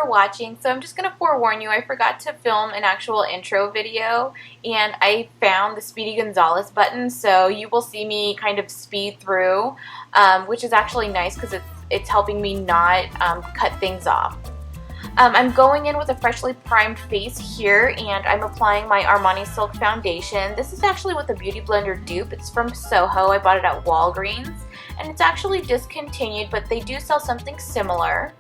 for watching. So I'm just going to forewarn you, I forgot to film an actual intro video, and I found the Speedy Gonzales button, so you will see me kind of speed through, which is actually nice because it's helping me not cut things off. I'm going in with a freshly primed face here, and I'm applying my Armani Silk Foundation. This is actually with a Beauty Blender dupe. It's from Soho. I bought it at Walgreens, and it's actually discontinued, but they do sell something similar.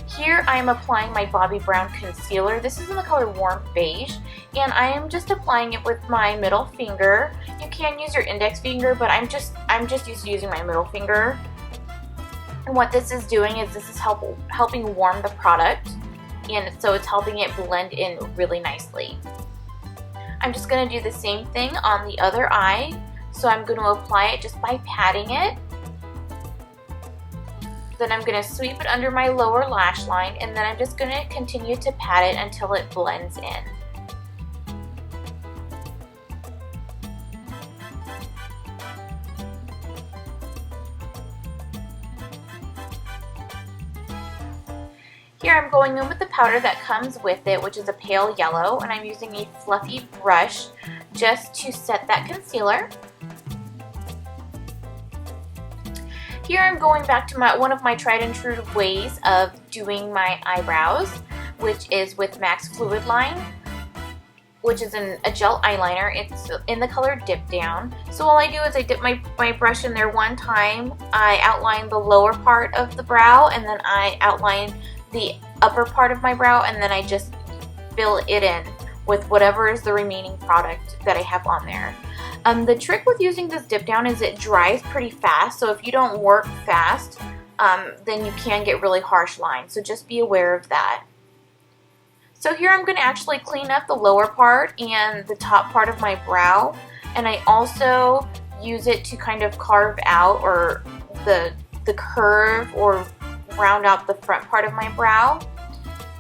Here I am applying my Bobbi Brown concealer. This is in the color Warm Beige, and I am just applying it with my middle finger. You can use your index finger, but I'm just used to using my middle finger. And what this is doing is this is helping warm the product, and so it's helping it blend in really nicely. I'm just going to do the same thing on the other eye. So I'm going to apply it just by patting it. Then I'm going to sweep it under my lower lash line, and then I'm just going to continue to pat it until it blends in. Here I'm going in with the powder that comes with it, which is a pale yellow, and I'm using a fluffy brush just to set that concealer. Here I'm going back to one of my tried and true ways of doing my eyebrows, which is with MAC's Fluidline, which is a gel eyeliner. It's in the color Dip Down. So all I do is I dip my brush in there one time, I outline the lower part of the brow, and then I outline the upper part of my brow, and then I just fill it in with whatever is the remaining product that I have on there. The trick with using this dip down is it dries pretty fast, so if you don't work fast, then you can get really harsh lines, so just be aware of that. So here I'm going to actually clean up the lower part and the top part of my brow, and I also use it to kind of carve out or the curve or round out the front part of my brow,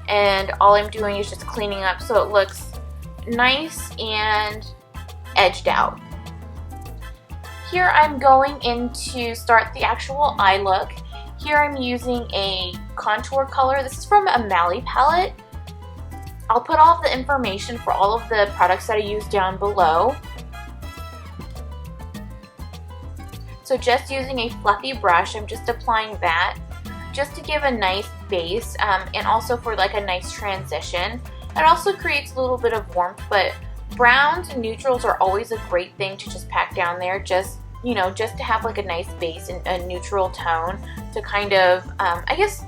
and all I'm doing is just cleaning up so it looks nice and edged out. Here I'm going in to start the actual eye look. Here I'm using a contour color. This is from a Mally palette. I'll put all of the information for all of the products that I use down below. So just using a fluffy brush, I'm just applying that just to give a nice base, and also for like a nice transition. It also creates a little bit of warmth, but browns and neutrals are always a great thing to just pack down there, just to have like a nice base and a neutral tone to kind of, I guess,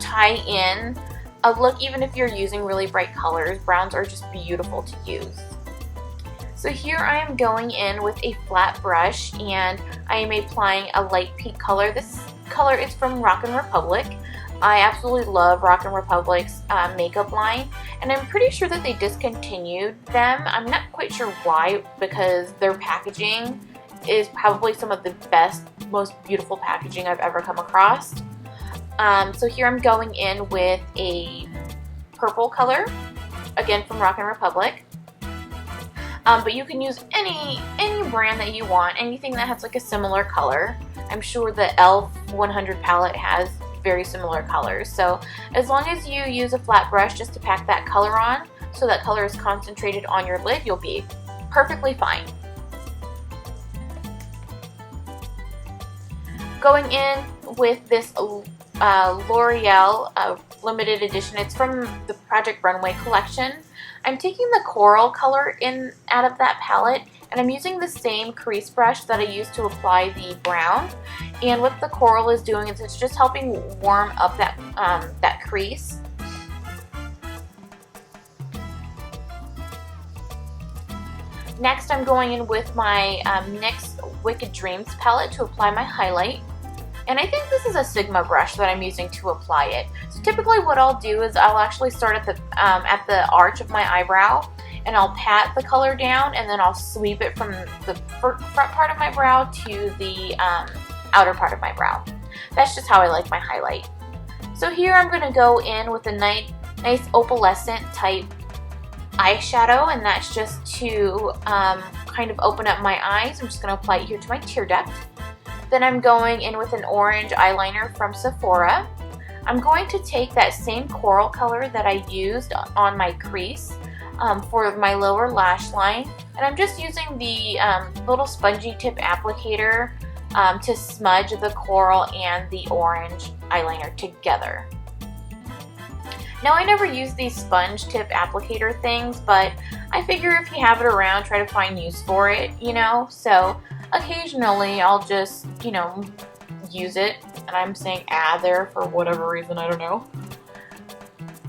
tie in a look. Even if you're using really bright colors, browns are just beautiful to use. So here I am going in with a flat brush, and I am applying a light pink color. This color is from rock&republic. I absolutely love rock&republic's makeup line, and I'm pretty sure that they discontinued them. I'm not quite sure why, because their packaging is probably some of the best, most beautiful packaging I've ever come across. So here I'm going in with a purple color, again from rock&republic. But you can use any brand that you want, anything that has like a similar color. I'm sure the e.l.f. 100 palette has very similar colors. So as long as you use a flat brush just to pack that color on, so that color is concentrated on your lid, you'll be perfectly fine. Going in with this Loreal limited edition. It's from the Project Runway collection. I'm taking the coral color out of that palette, and I'm using the same crease brush that I used to apply the brown. And what the coral is doing is it's just helping warm up that crease. Next, I'm going in with my NYX Wicked Dreams palette to apply my highlight. And I think this is a Sigma brush that I'm using to apply it. So typically what I'll do is I'll actually start at the arch of my eyebrow, and I'll pat the color down, and then I'll sweep it from the front part of my brow to the outer part of my brow. That's just how I like my highlight. So here I'm going to go in with a nice opalescent type eyeshadow, and that's just to kind of open up my eyes. I'm just going to apply it here to my tear duct. Then I'm going in with an orange eyeliner from Sephora. I'm going to take that same coral color that I used on my crease for my lower lash line, and I'm just using the little spongy tip applicator to smudge the coral and the orange eyeliner together. Now, I never use these sponge tip applicator things, but I figure if you have it around, try to find use for it, you know? So occasionally I'll just, you know, use it, and I'm saying add there for whatever reason, I don't know.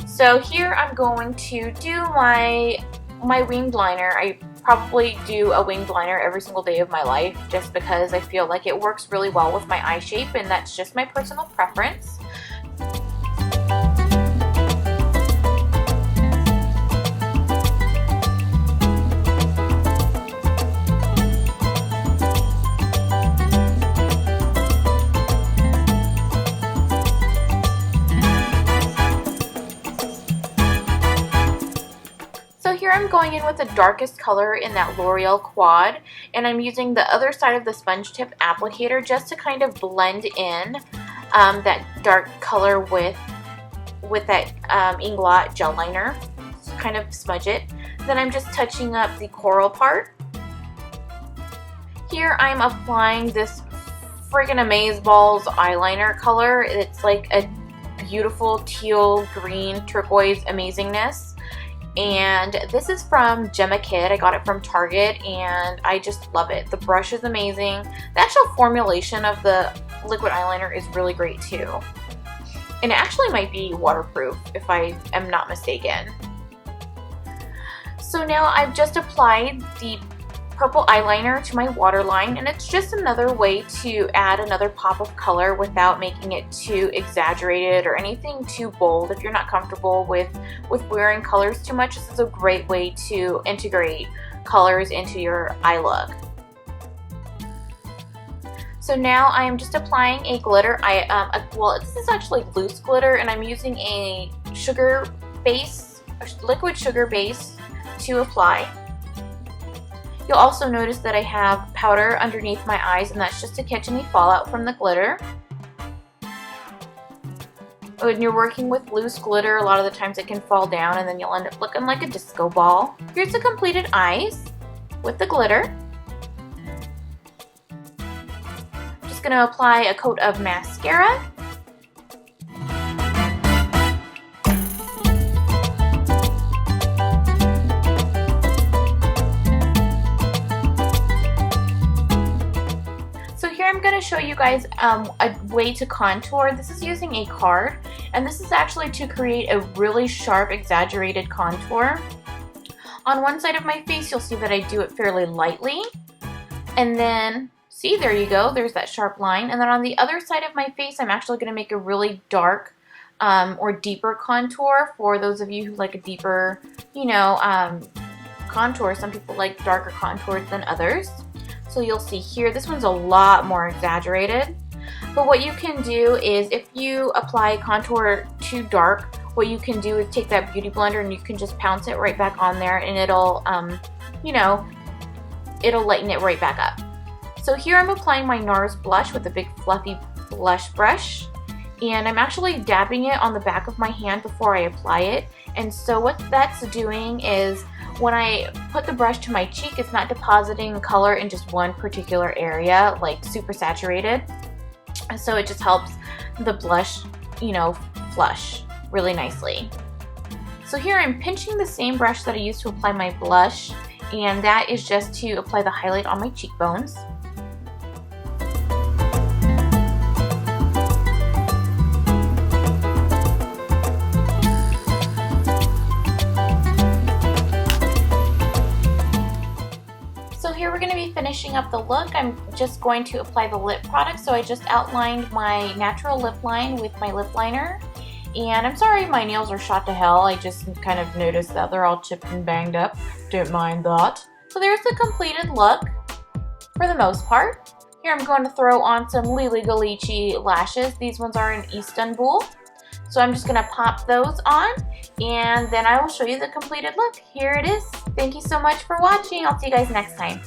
So here I'm going to do my winged liner. I probably do a winged liner every single day of my life just because I feel like it works really well with my eye shape, and that's just my personal preference. So here I'm going in with the darkest color in that Loreal quad, and I'm using the other side of the sponge tip applicator just to kind of blend in that dark color with that Inglot gel liner, just kind of smudge it. Then I'm just touching up the coral part. Here I'm applying this friggin' Amazeballs eyeliner color. It's like a beautiful teal, green, turquoise amazingness. And this is from Gemma Kid. I got it from Target and I just love it. The brush is amazing. The actual formulation of the liquid eyeliner is really great too. And it actually might be waterproof if I am not mistaken. So now I've just applied the purple eyeliner to my waterline, and it's just another way to add another pop of color without making it too exaggerated or anything too bold. If you're not comfortable with wearing colors too much, this is a great way to integrate colors into your eye look. So now I am just applying a glitter. Well, this is actually loose glitter, and I'm using a sugar base, liquid sugar base to apply. You'll also notice that I have powder underneath my eyes, and that's just to catch any fallout from the glitter. When you're working with loose glitter, a lot of the times it can fall down and then you'll end up looking like a disco ball. Here's the completed eyes with the glitter. Just going to apply a coat of mascara. I'm going to show you guys a way to contour. This is using a card, and this is actually to create a really sharp, exaggerated contour. On one side of my face, you'll see that I do it fairly lightly, and then, see, there you go, there's that sharp line. And then on the other side of my face, I'm actually going to make a really dark or deeper contour for those of you who like a deeper, you know, contour. Some people like darker contours than others. So you'll see here, this one's a lot more exaggerated. But what you can do is, if you apply contour too dark, what you can do is take that beauty blender and you can just pounce it right back on there, and it'll, you know, it'll lighten it right back up. So here I'm applying my NARS blush with a big fluffy blush brush, and I'm actually dabbing it on the back of my hand before I apply it. And so what that's doing is, when I put the brush to my cheek, it's not depositing color in just one particular area, like super saturated. So it just helps the blush, you know, flush really nicely. So here I'm pinching the same brush that I used to apply my blush, and that is just to apply the highlight on my cheekbones. Here we're going to be finishing up the look. I'm just going to apply the lip product. So I just outlined my natural lip line with my lip liner. And I'm sorry my nails are shot to hell. I just kind of noticed that they're all chipped and banged up. Don't mind that. So there's the completed look for the most part. Here I'm going to throw on some Lili Ghalichi lashes. These ones are in Istanbul. So I'm just going to pop those on, and then I will show you the completed look. Here it is. Thank you so much for watching. I'll see you guys next time.